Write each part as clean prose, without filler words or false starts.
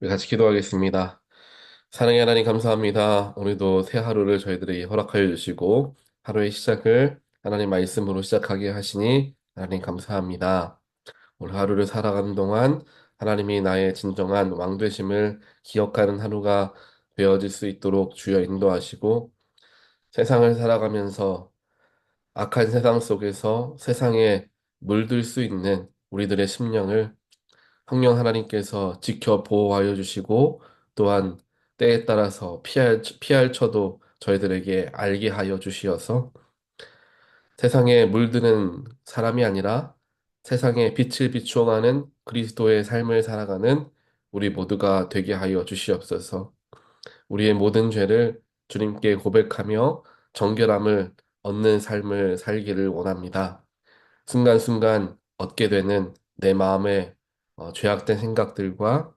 우리 같이 기도하겠습니다. 사랑의 하나님 감사합니다. 오늘도 새 하루를 저희들에게 허락하여 주시고 하루의 시작을 하나님 말씀으로 시작하게 하시니 하나님 감사합니다. 오늘 하루를 살아가는 동안 하나님이 나의 진정한 왕 되심을 기억하는 하루가 되어질 수 있도록 주여 인도하시고 세상을 살아가면서 악한 세상 속에서 세상에 물들 수 있는 우리들의 심령을 성령 하나님께서 지켜 보호하여 주시고 또한 때에 따라서 피할 처도 저희들에게 알게 하여 주시어서 세상에 물드는 사람이 아니라 세상에 빛을 비추어가는 그리스도의 삶을 살아가는 우리 모두가 되게 하여 주시옵소서. 우리의 모든 죄를 주님께 고백하며 정결함을 얻는 삶을 살기를 원합니다. 순간순간 얻게 되는 내 마음의 죄악된 생각들과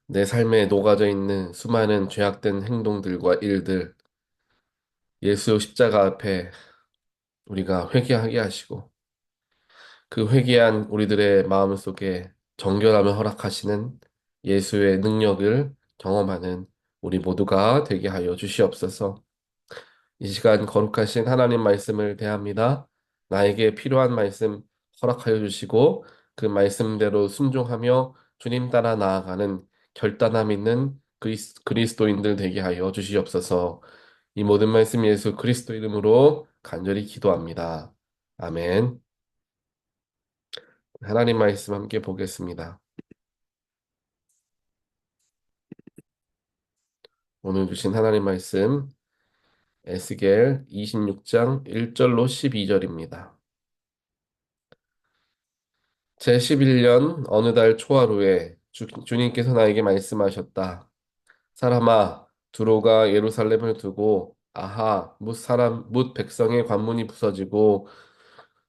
내 삶에 녹아져 있는 수많은 죄악된 행동들과 일들, 예수 십자가 앞에 우리가 회개하게 하시고, 그 회개한 우리들의 마음 속에 정결함을 허락하시는 예수의 능력을 경험하는 우리 모두가 되게 하여 주시옵소서. 이 시간 거룩하신 하나님 말씀을 대합니다. 나에게 필요한 말씀 허락하여 주시고 그 말씀대로 순종하며 주님 따라 나아가는 결단함 있는 그리스도인들 되게 하여 주시옵소서. 이 모든 말씀 예수 그리스도 이름으로 간절히 기도합니다. 아멘. 하나님 말씀 함께 보겠습니다. 오늘 주신 하나님 말씀 에스겔 26장 1절로 12절입니다. 제11년 어느 달 초하루에 주님께서 나에게 말씀하셨다. 사람아, 두로가 예루살렘을 두고 뭇 백성의 관문이 부서지고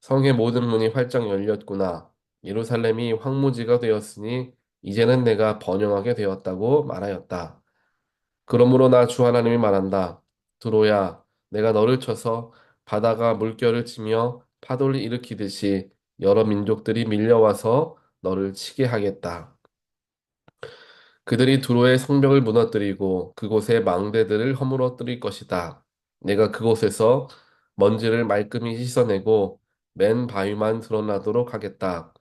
성의 모든 문이 활짝 열렸구나. 예루살렘이 황무지가 되었으니 이제는 내가 번영하게 되었다고 말하였다. 그러므로 나 주 하나님이 말한다. 두로야, 내가 너를 쳐서 바다가 물결을 치며 파도를 일으키듯이 여러 민족들이 밀려와서 너를 치게 하겠다. 그들이 두로의 성벽을 무너뜨리고 그곳의 망대들을 허물어뜨릴 것이다. 내가 그곳에서 먼지를 말끔히 씻어내고 맨 바위만 드러나도록 하겠다.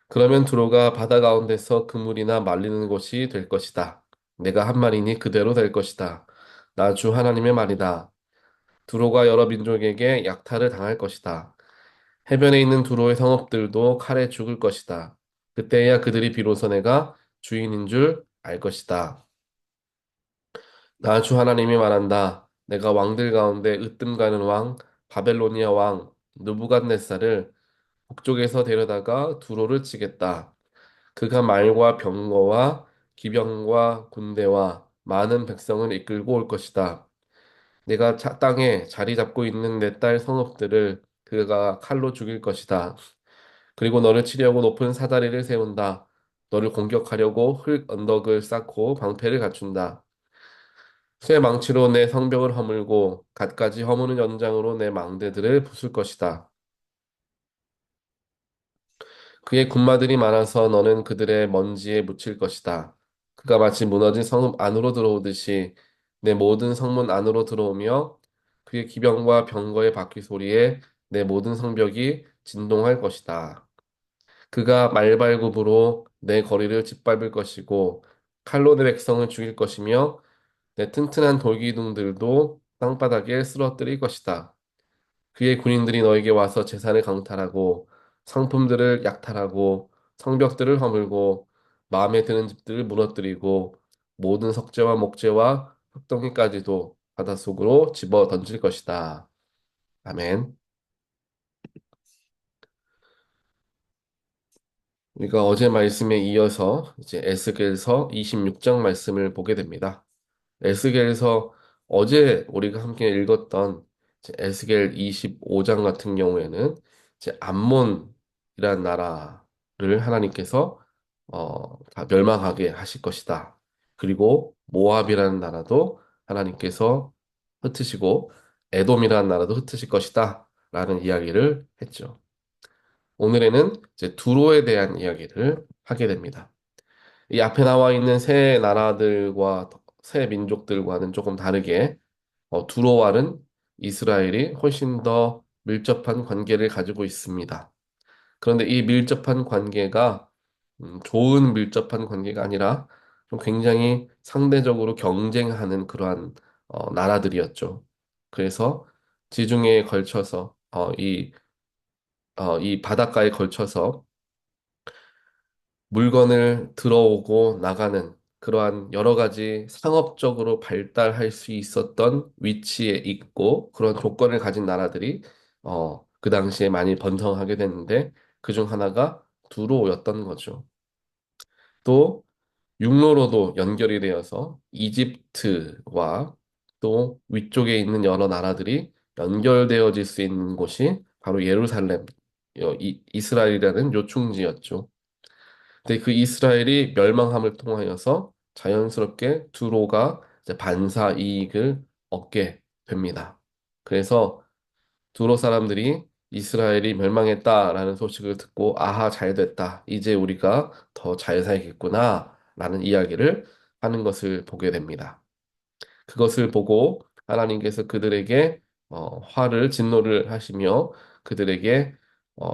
그러면 두로가 바다 가운데서 그물이나 말리는 곳이 될 것이다. 내가 한 말이니 그대로 될 것이다. 나 주 하나님의 말이다. 두로가 여러 민족에게 약탈을 당할 것이다. 해변에 있는 두로의 성읍들도 칼에 죽을 것이다. 그때야 그들이 비로소 내가 주인인 줄 알 것이다. 나 주 하나님이 말한다. 내가 왕들 가운데 으뜸 가는 왕, 바벨로니아 왕, 느부갓네살을 북쪽에서 데려다가 두로를 치겠다. 그가 말과 병거와 기병과 군대와 많은 백성을 이끌고 올 것이다. 내가 땅에 자리 잡고 있는 내 딸 성읍들을 그가 칼로 죽일 것이다. 그리고 너를 치려고 높은 사다리를 세운다. 너를 공격하려고 흙 언덕을 쌓고 방패를 갖춘다. 쇠 망치로 내 성벽을 허물고 갖가지 허무는 연장으로 내 망대들을 부술 것이다. 그의 군마들이 많아서 너는 그들의 먼지에 묻힐 것이다. 그가 마치 무너진 성읍 안으로 들어오듯이 내 모든 성문 안으로 들어오며 그의 기병과 병거의 바퀴 소리에 내 모든 성벽이 진동할 것이다. 그가 말발굽으로 내 거리를 짓밟을 것이고 칼로 내 백성을 죽일 것이며 내 튼튼한 돌기둥들도 땅바닥에 쓰러뜨릴 것이다. 그의 군인들이 너에게 와서 재산을 강탈하고 상품들을 약탈하고 성벽들을 허물고 마음에 드는 집들을 무너뜨리고 모든 석재와 목재와 흙덩이까지도 바닷속으로 집어 던질 것이다. 아멘. 우리가 어제 말씀에 이어서 이제 에스겔서 26장 말씀을 보게 됩니다. 에스겔서 어제 우리가 함께 읽었던 이제 에스겔 25장 같은 경우에는 이제 암몬이라는 나라를 하나님께서 다 멸망하게 하실 것이다. 그리고 모압이라는 나라도 하나님께서 흩으시고 에돔이라는 나라도 흩으실 것이다. 라는 이야기를 했죠. 오늘에는 이제 두로에 대한 이야기를 하게 됩니다. 이 앞에 나와 있는 세 나라들과 세 민족들과는 조금 다르게 두로와는 이스라엘이 훨씬 더 밀접한 관계를 가지고 있습니다. 그런데 이 밀접한 관계가 좋은 밀접한 관계가 아니라 좀 굉장히 상대적으로 경쟁하는 그러한 나라들이었죠. 그래서 지중해에 걸쳐서 이 바닷가에 걸쳐서 물건을 들어오고 나가는 그러한 여러 가지 상업적으로 발달할 수 있었던 위치에 있고 그런 조건을 가진 나라들이 그 당시에 많이 번성하게 됐는데 그중 하나가 두로였던 거죠. 또 육로로도 연결이 되어서 이집트와 또 위쪽에 있는 여러 나라들이 연결되어질 수 있는 곳이 바로 예루살렘, 이스라엘이라는 요충지였죠. 근데 그 이스라엘이 멸망함을 통하여서 자연스럽게 두로가 이제 반사 이익을 얻게 됩니다. 그래서 두로 사람들이 이스라엘이 멸망했다라는 소식을 듣고 아하 잘 됐다. 이제 우리가 더 잘 살겠구나 라는 이야기를 하는 것을 보게 됩니다. 그것을 보고 하나님께서 그들에게 화를 진노를 하시며 그들에게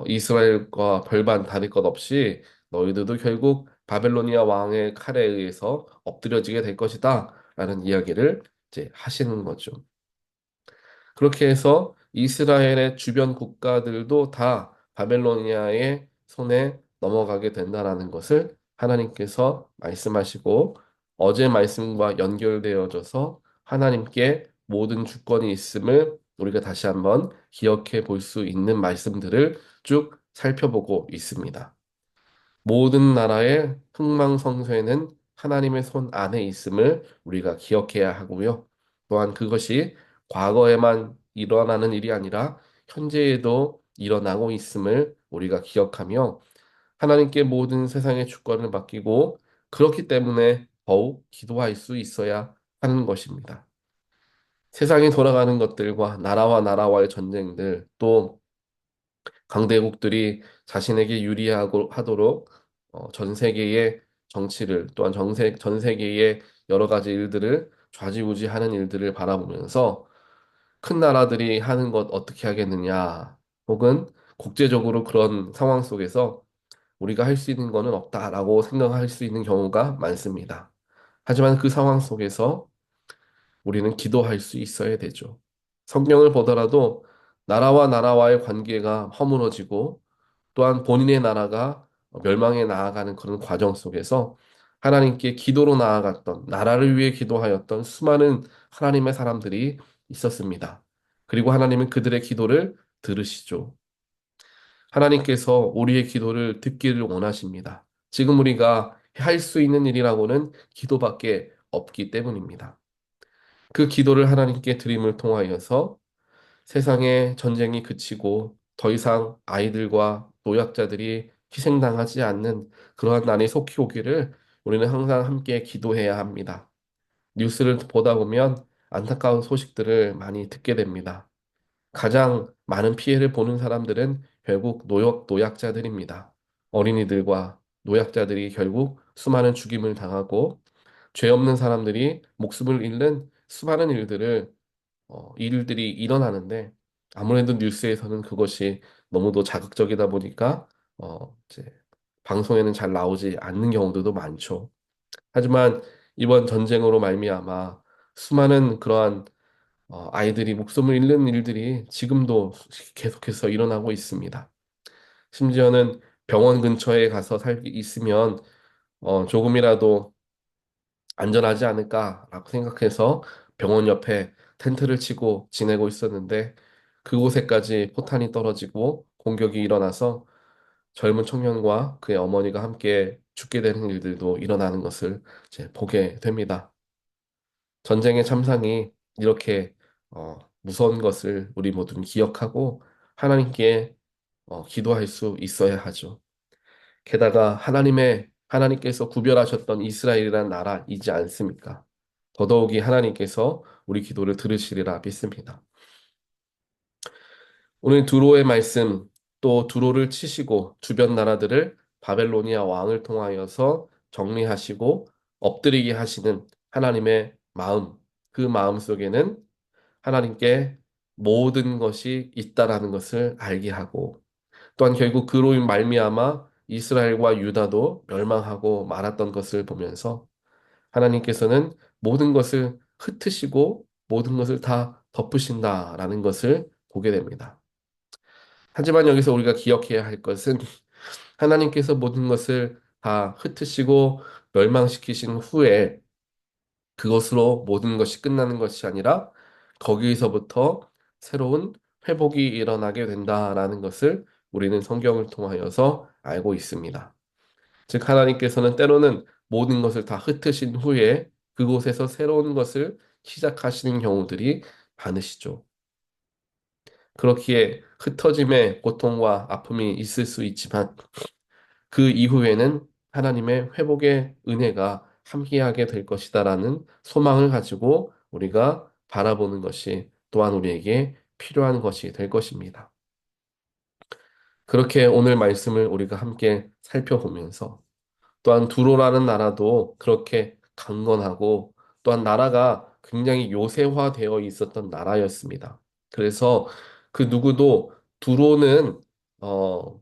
이스라엘과 별반 다를 것 없이 너희들도 결국 바벨로니아 왕의 칼에 의해서 엎드려지게 될 것이다 라는 이야기를 이제 하시는 거죠. 그렇게 해서 이스라엘의 주변 국가들도 다 바벨로니아의 손에 넘어가게 된다라는 것을 하나님께서 말씀하시고 어제 말씀과 연결되어져서 하나님께 모든 주권이 있음을 우리가 다시 한번 기억해 볼 수 있는 말씀들을 쭉 살펴보고 있습니다. 모든 나라의 흥망성쇠는 하나님의 손 안에 있음을 우리가 기억해야 하고요. 또한 그것이 과거에만 일어나는 일이 아니라 현재에도 일어나고 있음을 우리가 기억하며 하나님께 모든 세상의 주권을 맡기고 그렇기 때문에 더욱 기도할 수 있어야 하는 것입니다. 세상이 돌아가는 것들과 나라와 나라와의 전쟁들 또 강대국들이 자신에게 유리하고 하도록 전 세계의 정치를 또한 전 세계의 여러 가지 일들을 좌지우지하는 일들을 바라보면서 큰 나라들이 하는 것 어떻게 하겠느냐 혹은 국제적으로 그런 상황 속에서 우리가 할 수 있는 거는 없다라고 생각할 수 있는 경우가 많습니다. 하지만 그 상황 속에서 우리는 기도할 수 있어야 되죠. 성경을 보더라도 나라와 나라와의 관계가 허물어지고 또한 본인의 나라가 멸망에 나아가는 그런 과정 속에서 하나님께 기도로 나아갔던 나라를 위해 기도하였던 수많은 하나님의 사람들이 있었습니다. 그리고 하나님은 그들의 기도를 들으시죠. 하나님께서 우리의 기도를 듣기를 원하십니다. 지금 우리가 할 수 있는 일이라고는 기도밖에 없기 때문입니다. 그 기도를 하나님께 드림을 통하여서 세상의 전쟁이 그치고 더 이상 아이들과 노약자들이 희생당하지 않는 그러한 날이 속히 오기를 우리는 항상 함께 기도해야 합니다. 뉴스를 보다 보면 안타까운 소식들을 많이 듣게 됩니다. 가장 많은 피해를 보는 사람들은 결국 노약자들입니다. 어린이들과 노약자들이 결국 수많은 죽임을 당하고 죄 없는 사람들이 목숨을 잃는 수많은 일들이 일어나는데 아무래도 뉴스에서는 그것이 너무도 자극적이다 보니까 이제 방송에는 잘 나오지 않는 경우들도 많죠. 하지만 이번 전쟁으로 말미암아 수많은 그러한 아이들이 목숨을 잃는 일들이 지금도 계속해서 일어나고 있습니다. 심지어는 병원 근처에 가서 살기 있으면 조금이라도 안전하지 않을까라고 생각해서 병원 옆에 텐트를 치고 지내고 있었는데 그곳에까지 포탄이 떨어지고 공격이 일어나서 젊은 청년과 그의 어머니가 함께 죽게 되는 일들도 일어나는 것을 이제 보게 됩니다. 전쟁의 참상이 이렇게 무서운 것을 우리 모두는 기억하고 하나님께 기도할 수 있어야 하죠. 게다가 하나님께서 구별하셨던 이스라엘이라는 나라이지 않습니까? 더더욱이 하나님께서 우리 기도를 들으시리라 믿습니다. 오늘 두로의 말씀 또 두로를 치시고 주변 나라들을 바벨로니아 왕을 통하여서 정리하시고 엎드리게 하시는 하나님의 마음, 그 마음 속에는 하나님께 모든 것이 있다라는 것을 알게 하고 또한 결국 그로 말미암아 이스라엘과 유다도 멸망하고 말았던 것을 보면서 하나님께서는 모든 것을 흩으시고 모든 것을 다 덮으신다라는 것을 보게 됩니다. 하지만 여기서 우리가 기억해야 할 것은 하나님께서 모든 것을 다 흩으시고 멸망시키신 후에 그것으로 모든 것이 끝나는 것이 아니라 거기서부터 새로운 회복이 일어나게 된다라는 것을 우리는 성경을 통하여서 알고 있습니다. 즉, 하나님께서는 때로는 모든 것을 다 흩으신 후에 그곳에서 새로운 것을 시작하시는 경우들이 많으시죠. 그렇기에 흩어짐의 고통과 아픔이 있을 수 있지만 그 이후에는 하나님의 회복의 은혜가 함께하게 될 것이다라는 소망을 가지고 우리가 바라보는 것이 또한 우리에게 필요한 것이 될 것입니다. 그렇게 오늘 말씀을 우리가 함께 살펴보면서 또한 두로라는 나라도 그렇게 강건하고 또한 나라가 굉장히 요새화되어 있었던 나라였습니다. 그래서 그 누구도 두로는 어,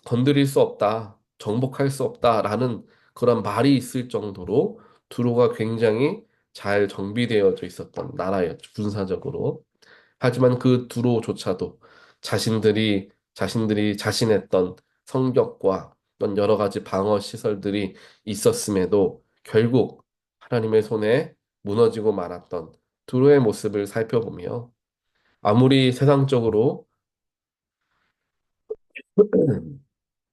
건드릴 수 없다, 정복할 수 없다라는 그런 말이 있을 정도로 두로가 굉장히 잘 정비되어져 있었던 나라였죠, 군사적으로. 하지만 그 두로조차도 자신들이 자신했던 성벽과 어떤 여러 가지 방어 시설들이 있었음에도 결국 하나님의 손에 무너지고 말았던 두로의 모습을 살펴보며 아무리 세상적으로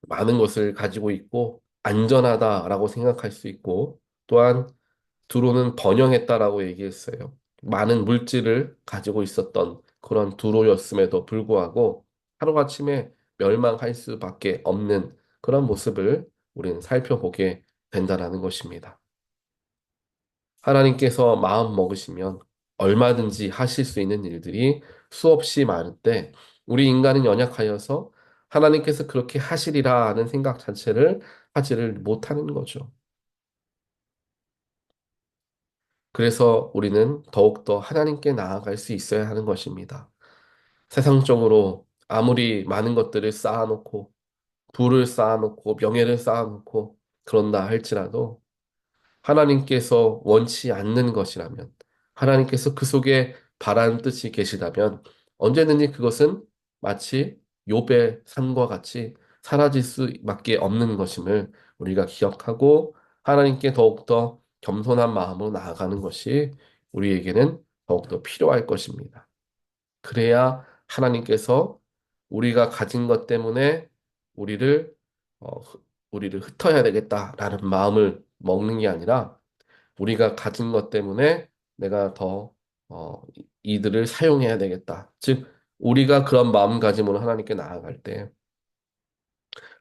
많은 것을 가지고 있고 안전하다라고 생각할 수 있고 또한 두로는 번영했다라고 얘기했어요. 많은 물질을 가지고 있었던 그런 두로였음에도 불구하고 하루아침에 멸망할 수밖에 없는 그런 모습을 우리는 살펴보게 된다라는 것입니다. 하나님께서 마음 먹으시면 얼마든지 하실 수 있는 일들이 수없이 많을 때 우리 인간은 연약하여서 하나님께서 그렇게 하시리라 하는 생각 자체를 하지를 못하는 거죠. 그래서 우리는 더욱더 하나님께 나아갈 수 있어야 하는 것입니다. 세상적으로 아무리 많은 것들을 쌓아놓고 부를 쌓아놓고 명예를 쌓아놓고 그런다 할지라도 하나님께서 원치 않는 것이라면, 하나님께서 그 속에 바라는 뜻이 계시다면, 언제든지 그것은 마치 욥의 삶과 같이 사라질 수밖에 없는 것임을 우리가 기억하고 하나님께 더욱더 겸손한 마음으로 나아가는 것이 우리에게는 더욱더 필요할 것입니다. 그래야 하나님께서 우리가 가진 것 때문에 우리를 우리를 흩어야 되겠다라는 마음을 먹는 게 아니라 우리가 가진 것 때문에 내가 더 이들을 사용해야 되겠다. 즉 우리가 그런 마음가짐으로 하나님께 나아갈 때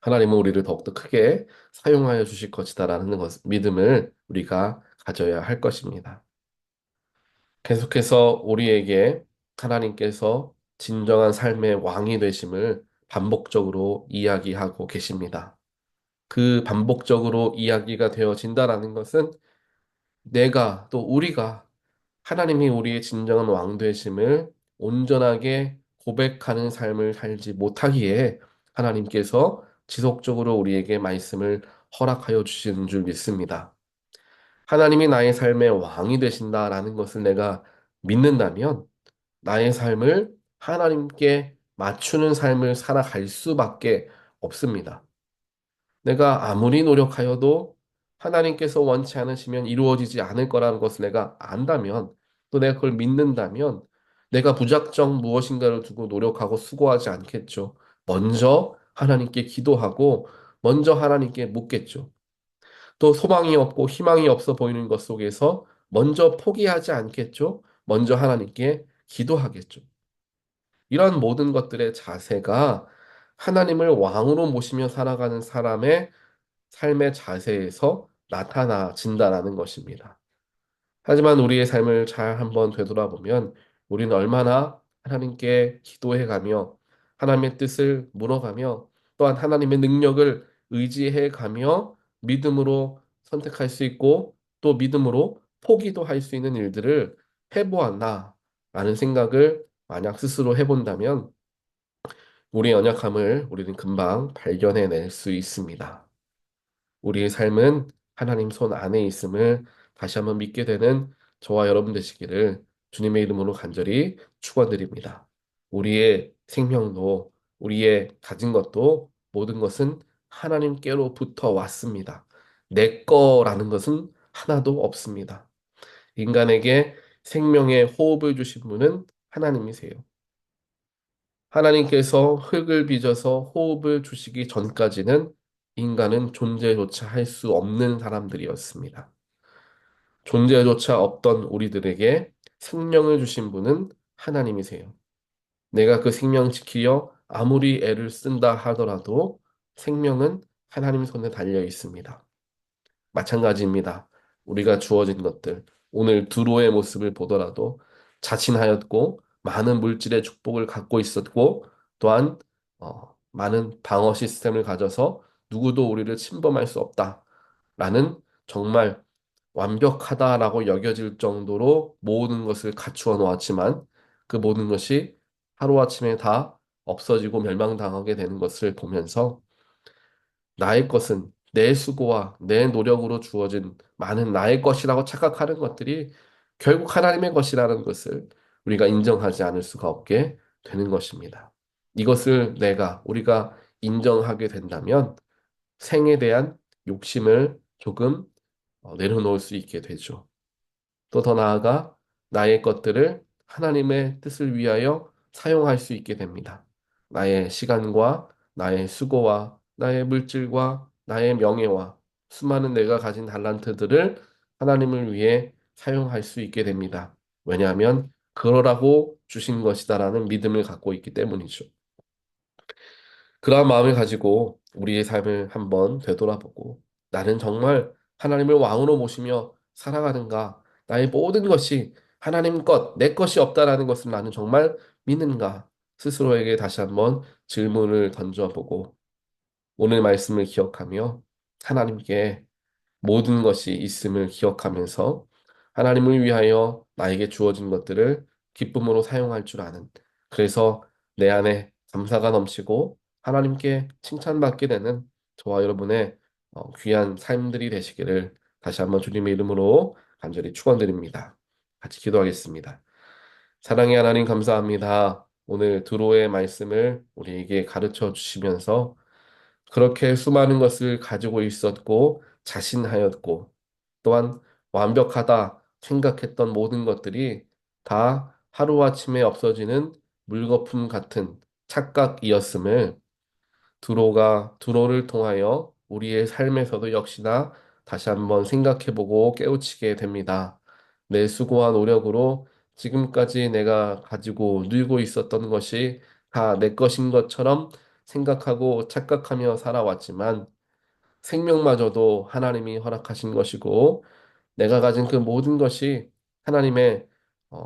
하나님은 우리를 더욱더 크게 사용하여 주실 것이다라는 믿음을 우리가 가져야 할 것입니다. 계속해서 우리에게 하나님께서 진정한 삶의 왕이 되심을 반복적으로 이야기하고 계십니다. 그 반복적으로 이야기가 되어진다라는 것은 내가 또 우리가 하나님이 우리의 진정한 왕 되심을 온전하게 고백하는 삶을 살지 못하기에 하나님께서 지속적으로 우리에게 말씀을 허락하여 주시는 줄 믿습니다. 하나님이 나의 삶의 왕이 되신다라는 것을 내가 믿는다면 나의 삶을 하나님께 맞추는 삶을 살아갈 수밖에 없습니다. 내가 아무리 노력하여도 하나님께서 원치 않으시면 이루어지지 않을 거라는 것을 내가 안다면, 또 내가 그걸 믿는다면, 내가 무작정 무엇인가를 두고 노력하고 수고하지 않겠죠. 먼저 하나님께 기도하고, 먼저 하나님께 묻겠죠. 또 소망이 없고 희망이 없어 보이는 것 속에서 먼저 포기하지 않겠죠. 먼저 하나님께 기도하겠죠. 이런 모든 것들의 자세가 하나님을 왕으로 모시며 살아가는 사람의 삶의 자세에서 나타나진다라는 것입니다. 하지만 우리의 삶을 잘 한번 되돌아보면 우리는 얼마나 하나님께 기도해가며 하나님의 뜻을 물어가며 또한 하나님의 능력을 의지해가며 믿음으로 선택할 수 있고 또 믿음으로 포기도 할 수 있는 일들을 해보았나 라는 생각을 만약 스스로 해본다면 우리의 연약함을 우리는 금방 발견해낼 수 있습니다. 우리의 삶은 하나님 손 안에 있음을 다시 한번 믿게 되는 저와 여러분 되시기를 주님의 이름으로 간절히 축원드립니다. 우리의 생명도 우리의 가진 것도 모든 것은 하나님께로부터 왔습니다. 내 거라는 것은 하나도 없습니다. 인간에게 생명의 호흡을 주신 분은 하나님이세요. 하나님께서 흙을 빚어서 호흡을 주시기 전까지는 인간은 존재조차 할 수 없는 사람들이었습니다. 존재조차 없던 우리들에게 생명을 주신 분은 하나님이세요. 내가 그 생명 지키려 아무리 애를 쓴다 하더라도 생명은 하나님 손에 달려 있습니다. 마찬가지입니다. 우리가 주어진 것들, 오늘 두로의 모습을 보더라도 자신하였고 많은 물질의 축복을 갖고 있었고 또한 많은 방어 시스템을 가져서 누구도 우리를 침범할 수 없다라는 정말 완벽하다라고 여겨질 정도로 모든 것을 갖추어 놓았지만 그 모든 것이 하루아침에 다 없어지고 멸망당하게 되는 것을 보면서 나의 것은 내 수고와 내 노력으로 주어진 많은 나의 것이라고 착각하는 것들이 결국 하나님의 것이라는 것을 우리가 인정하지 않을 수가 없게 되는 것입니다. 이것을 우리가 인정하게 된다면 생에 대한 욕심을 조금 내려놓을 수 있게 되죠. 또 더 나아가 나의 것들을 하나님의 뜻을 위하여 사용할 수 있게 됩니다. 나의 시간과 나의 수고와 나의 물질과 나의 명예와 수많은 내가 가진 달란트들을 하나님을 위해 사용할 수 있게 됩니다. 왜냐하면 그러라고 주신 것이다라는 믿음을 갖고 있기 때문이죠. 그러한 마음을 가지고 우리의 삶을 한번 되돌아보고 나는 정말 하나님을 왕으로 모시며 살아가는가? 나의 모든 것이 하나님 것, 내 것이 없다라는 것을 나는 정말 믿는가? 스스로에게 다시 한번 질문을 던져보고 오늘 말씀을 기억하며 하나님께 모든 것이 있음을 기억하면서 하나님을 위하여 나에게 주어진 것들을 기쁨으로 사용할 줄 아는 그래서 내 안에 감사가 넘치고 하나님께 칭찬받게 되는 저와 여러분의 귀한 삶들이 되시기를 다시 한번 주님의 이름으로 간절히 축원드립니다. 같이 기도하겠습니다. 사랑의 하나님 감사합니다. 오늘 두로의 말씀을 우리에게 가르쳐 주시면서 그렇게 수많은 것을 가지고 있었고 자신하였고 또한 완벽하다 생각했던 모든 것들이 다 하루아침에 없어지는 물거품 같은 착각이었음을 두로를 통하여 우리의 삶에서도 역시나 다시 한번 생각해보고 깨우치게 됩니다. 내 수고와 노력으로 지금까지 내가 가지고 누리고 있었던 것이 다 내 것인 것처럼 생각하고 착각하며 살아왔지만 생명마저도 하나님이 허락하신 것이고 내가 가진 그 모든 것이 하나님의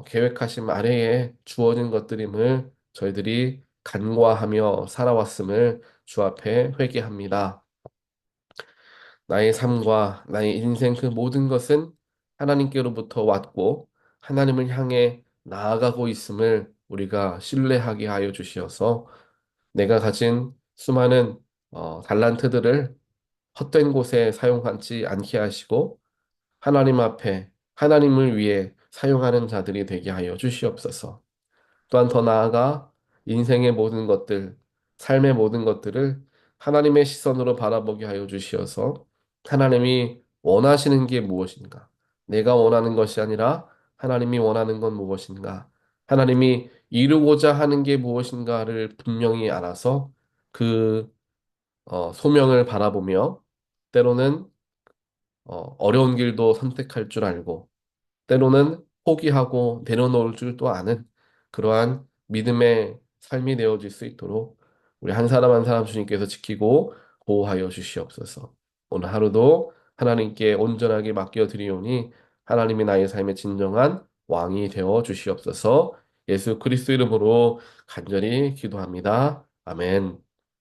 계획하심 아래에 주어진 것들임을 저희들이 간과하며 살아왔음을 주 앞에 회개합니다. 나의 삶과 나의 인생 그 모든 것은 하나님께로부터 왔고 하나님을 향해 나아가고 있음을 우리가 신뢰하게 하여 주시어서 내가 가진 수많은 달란트들을 헛된 곳에 사용하지 않게 하시고 하나님 앞에 하나님을 위해 사용하는 자들이 되게 하여 주시옵소서. 또한 더 나아가 인생의 모든 것들, 삶의 모든 것들을 하나님의 시선으로 바라보게 하여 주시어서 하나님이 원하시는 게 무엇인가? 내가 원하는 것이 아니라 하나님이 원하는 건 무엇인가? 하나님이 이루고자 하는 게 무엇인가를 분명히 알아서 그 소명을 바라보며 때로는 어려운 길도 선택할 줄 알고 때로는 포기하고 내려놓을 줄도 아는 그러한 믿음의 삶이 되어질 수 있도록 우리 한 사람 한 사람 주님께서 지키고 보호하여 주시옵소서. 오늘 하루도 하나님께 온전하게 맡겨 드리오니 하나님이 나의 삶의 진정한 왕이 되어 주시옵소서. 예수 그리스도 이름으로 간절히 기도합니다. 아멘.